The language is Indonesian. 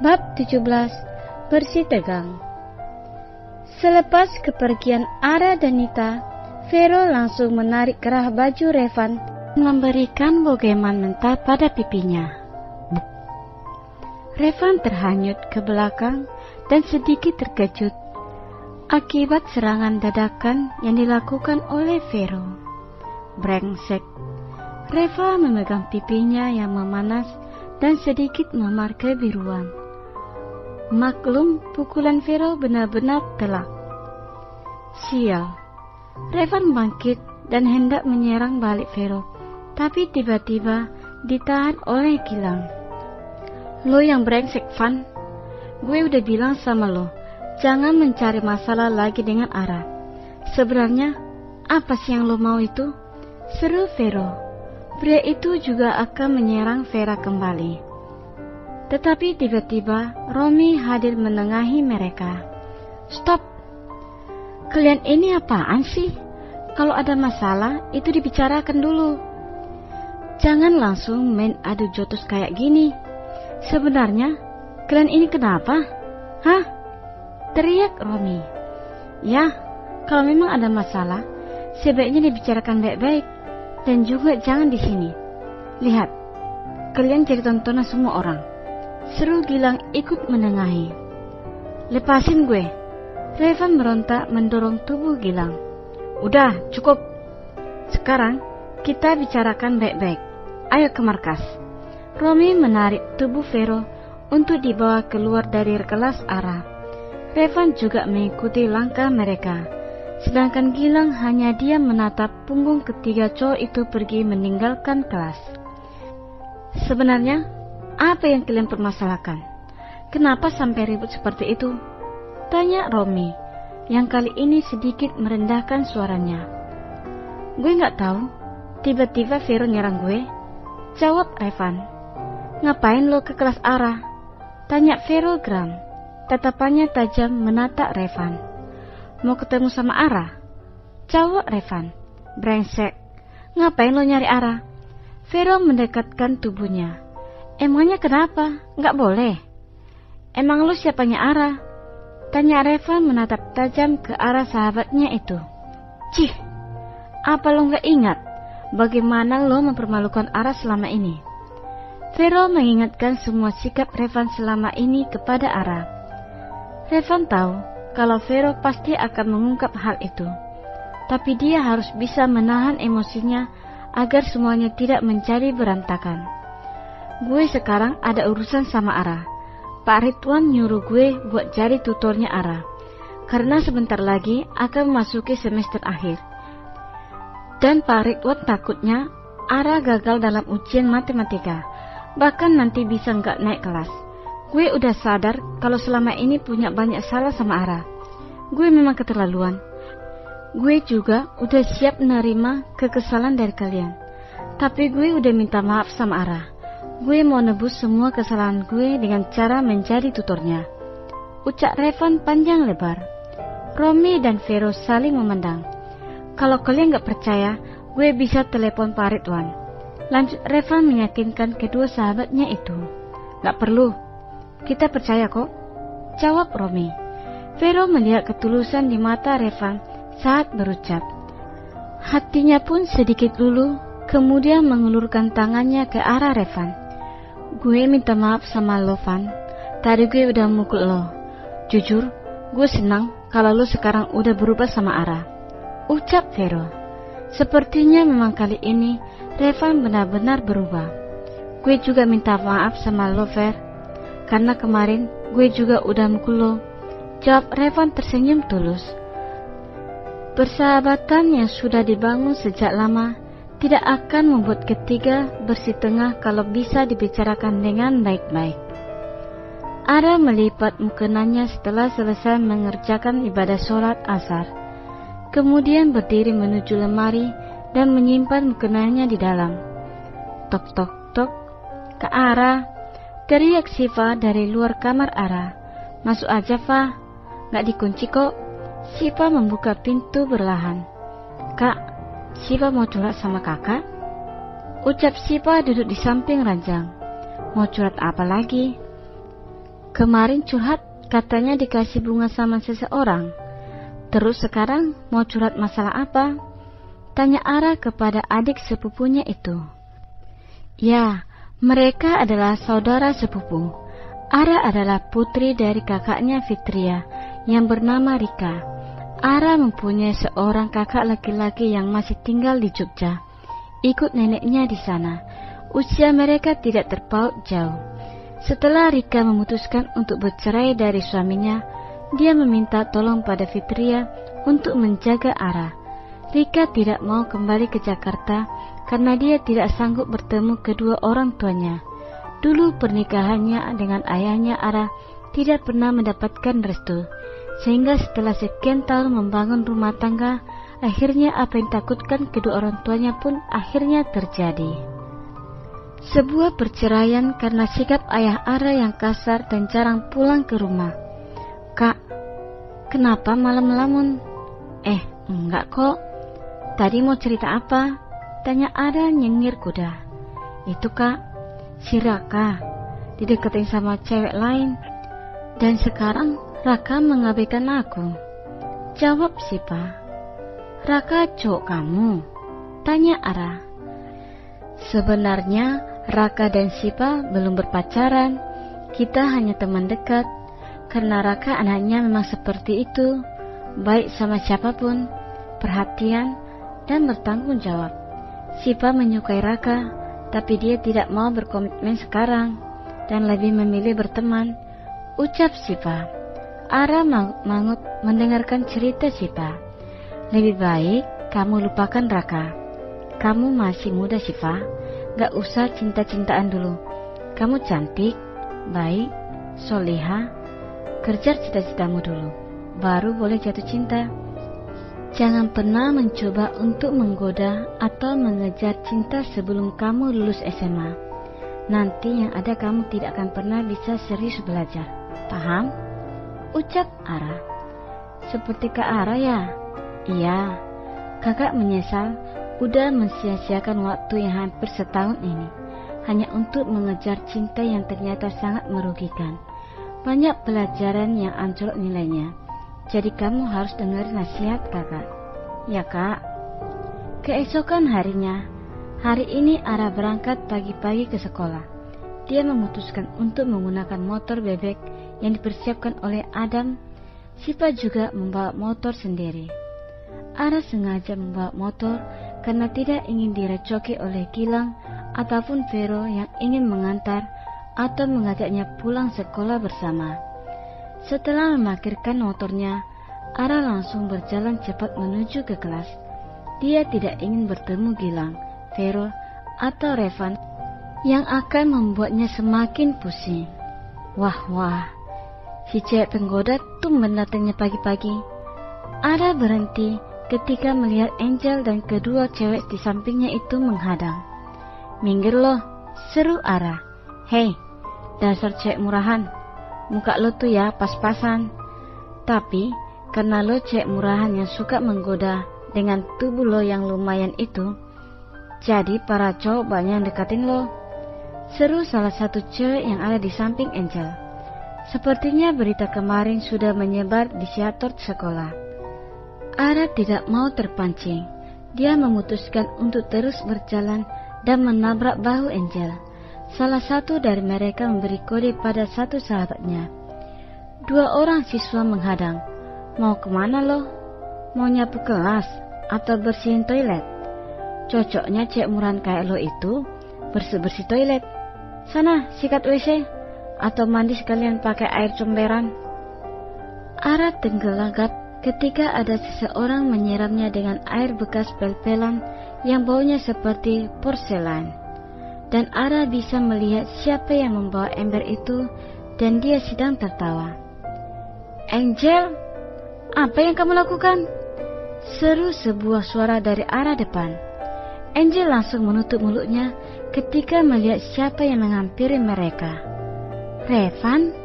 Bab 17. Bersih tegang. Selepas kepergian Ara dan Nita, Vero langsung menarik kerah baju Revan dan memberikan bogeman mentah pada pipinya. Revan terhanyut ke belakang dan sedikit terkejut akibat serangan dadakan yang dilakukan oleh Vero. Brengsek. Reva memegang pipinya yang memanas dan sedikit memar kebiruan. Maklum, pukulan Vero benar-benar telak. Sial. Revan bangkit dan hendak menyerang balik Vero, tapi tiba-tiba ditahan oleh Gilang. Lo yang brengsek, Van. Gue udah bilang sama lo, jangan mencari masalah lagi dengan Ara. Sebenarnya, apa sih yang lo mau itu? Seru Vero. Pria itu juga akan menyerang Vera kembali. Tetapi tiba-tiba Romi hadir menengahi mereka. Stop! Kalian ini apaan sih? Kalau ada masalah, itu dibicarakan dulu. Jangan langsung main adu jotos kayak gini. Sebenarnya, kalian ini kenapa? Hah? Teriak Romi. Ya, kalau memang ada masalah, sebaiknya dibicarakan baik-baik. Dan juga jangan di sini. Lihat, kalian jadi tontonan semua orang. Seru Gilang ikut menengahi. Lepasin gue. Revan merontak mendorong tubuh Gilang. Udah, cukup. Sekarang kita bicarakan baik-baik. Ayo ke markas. Romi menarik tubuh Vero untuk dibawa keluar dari kelas Ara. Revan juga mengikuti langkah mereka. Sedangkan Gilang hanya diam menatap punggung ketiga cowok itu pergi meninggalkan kelas. Sebenarnya, apa yang kalian permasalahkan? Kenapa sampai ribut seperti itu? Tanya Romi, yang kali ini sedikit merendahkan suaranya. Gue gak tahu, tiba-tiba Vero nyerang gue. Jawab Revan. Ngapain lo ke kelas Ara? Tanya Vero geram. Tatapannya tajam menatap Revan. Mau ketemu sama Ara? Jawab Revan. Brengsek. Ngapain lo nyari Ara? Vero mendekatkan tubuhnya. Emangnya kenapa? Nggak boleh. Emang lo siapanya Ara? Tanya Revan menatap tajam ke arah sahabatnya itu. Cih, apa lo nggak ingat bagaimana lo mempermalukan Ara selama ini? Vero mengingatkan semua sikap Revan selama ini kepada Ara. Revan tahu kalau Vero pasti akan mengungkap hal itu. Tapi dia harus bisa menahan emosinya agar semuanya tidak menjadi berantakan. Gue sekarang ada urusan sama Ara. Pak Ridwan nyuruh gue buat jadi tutornya Ara, karena sebentar lagi akan memasuki semester akhir. Dan Pak Ridwan takutnya Ara gagal dalam ujian matematika, bahkan nanti bisa nggak naik kelas. Gue udah sadar kalau selama ini punya banyak salah sama Ara. Gue memang keterlaluan. Gue juga udah siap menerima kekesalan dari kalian. Tapi gue udah minta maaf sama Ara. Gue mau nebus semua kesalahan gue dengan cara menjadi tutornya. Ucap Revan panjang lebar. Romi dan Vero saling memandang. Kalau kalian gak percaya, gue bisa telepon Pak Ridwan. Lanjut Revan meyakinkan kedua sahabatnya itu. Gak perlu. Kita percaya kok. Jawab Romi. Vero melihat ketulusan di mata Revan saat berucap. Hatinya pun sedikit luluh, kemudian mengulurkan tangannya ke arah Revan. Gue minta maaf sama lo, Van. Tadi gue udah mukul lo. Jujur, gue senang kalau lo sekarang udah berubah sama Ara. Ucap Vero. Sepertinya memang kali ini Revan benar-benar berubah. Gue juga minta maaf sama lo, Ver. Karena kemarin gue juga udah mukul lo. Jawab Revan tersenyum tulus. Persahabatan yang sudah dibangun sejak lama tidak akan membuat ketiga bersih tengah kalau bisa dibicarakan dengan baik-baik. Ara melipat mukenanya setelah selesai mengerjakan ibadah sholat asar. Kemudian berdiri menuju lemari dan menyimpan mukenanya di dalam. Tok tok tok. Kak Ara, teriak Siva dari luar kamar Ara. Masuk aja, Fa. Gak dikunci kok. Siva membuka pintu berlahan. Kak, Siva mau curhat sama kakak? Ucap Siva duduk di samping ranjang. Mau curhat apa lagi? Kemarin curhat katanya dikasih bunga sama seseorang. Terus sekarang mau curhat masalah apa? Tanya Ara kepada adik sepupunya itu. Ya, mereka adalah saudara sepupu. Ara adalah putri dari kakaknya Fitria yang bernama Rika. Ara mempunyai seorang kakak laki-laki yang masih tinggal di Jogja. Ikut neneknya di sana. Usia mereka tidak terpaut jauh. Setelah Rika memutuskan untuk bercerai dari suaminya, dia meminta tolong pada Fitria untuk menjaga Ara. Rika tidak mau kembali ke Jakarta karena dia tidak sanggup bertemu kedua orang tuanya. Dulu pernikahannya dengan ayahnya Ara tidak pernah mendapatkan restu, sehingga setelah sekian tahun membangun rumah tangga, akhirnya apa yang ditakutkan kedua orang tuanya pun akhirnya terjadi. Sebuah perceraian karena sikap ayah Ara yang kasar dan jarang pulang ke rumah. Kak, kenapa malam melamun? Enggak kok. Tadi mau cerita apa? Tanya Ara nyengir kuda. Itu kak, si Raka dideketin sama cewek lain. Dan sekarang Raka mengabaikan aku. Jawab Sipa. Raka cowok kamu? Tanya Ara. Sebenarnya Raka dan Sipa belum berpacaran. Kita hanya teman dekat. Karena Raka anaknya memang seperti itu, baik sama siapapun, perhatian, dan bertanggung jawab. Sipa menyukai Raka, tapi dia tidak mau berkomitmen sekarang dan lebih memilih berteman, ucap Sipa. Ara mangut mendengarkan cerita Sipa. Lebih baik kamu lupakan Raka. Kamu masih muda Sipa, gak usah cinta-cintaan dulu. Kamu cantik, baik, soleha. Kejar cita-citamu dulu, baru boleh jatuh cinta. Jangan pernah mencoba untuk menggoda atau mengejar cinta sebelum kamu lulus SMA. Nanti yang ada kamu tidak akan pernah bisa serius belajar. Paham? Ucap Ara. Seperti Kak Ara ya? Iya. Kakak menyesal udah mensia-siakan waktu yang hampir setahun ini hanya untuk mengejar cinta yang ternyata sangat merugikan. Banyak pelajaran yang anjlok nilainya. Jadi kamu harus dengar nasihat kakak. Ya kak. Keesokan harinya, hari ini Ara berangkat pagi-pagi ke sekolah. Dia memutuskan untuk menggunakan motor bebek yang dipersiapkan oleh Adam. Sipa juga membawa motor sendiri. Ara sengaja membawa motor karena tidak ingin direcoki oleh Gilang ataupun Vero yang ingin mengantar atau mengajaknya pulang sekolah bersama. Setelah memarkirkan motornya, Ara langsung berjalan cepat menuju ke kelas. Dia tidak ingin bertemu Gilang, Vero, atau Revan yang akan membuatnya semakin pusing. Wah, si cewek penggoda tumben datangnya pagi-pagi. Ara berhenti ketika melihat Angel dan kedua cewek di sampingnya itu menghadang. Minggir loh, seru Ara. Hei, dasar cewek murahan. Muka lo tuh ya pas-pasan. Tapi karena lo cewek murahan yang suka menggoda dengan tubuh lo yang lumayan itu, jadi para cowok banyak yang dekatin lo. Seru salah satu cewek yang ada di samping Angel. Sepertinya berita kemarin sudah menyebar di siator sekolah. Ara tidak mau terpancing. Dia memutuskan untuk terus berjalan dan menabrak bahu Angel. Salah satu dari mereka memberi kode pada satu sahabatnya. Dua orang siswa menghadang. Mau kemana lo? Mau nyapu kelas atau bersihin toilet? Cocoknya cewek murahan kayak lo itu bersih-bersih toilet. Sana sikat WC atau mandi sekalian pakai air comberan. Ara tenggelam ketika ada seseorang menyiramnya dengan air bekas pel-pelan yang baunya seperti porselen. Dan Ara bisa melihat siapa yang membawa ember itu dan dia sedang tertawa. Angel, apa yang kamu lakukan? Seru sebuah suara dari arah depan. Angel langsung menutup mulutnya ketika melihat siapa yang menghampiri mereka. Revan?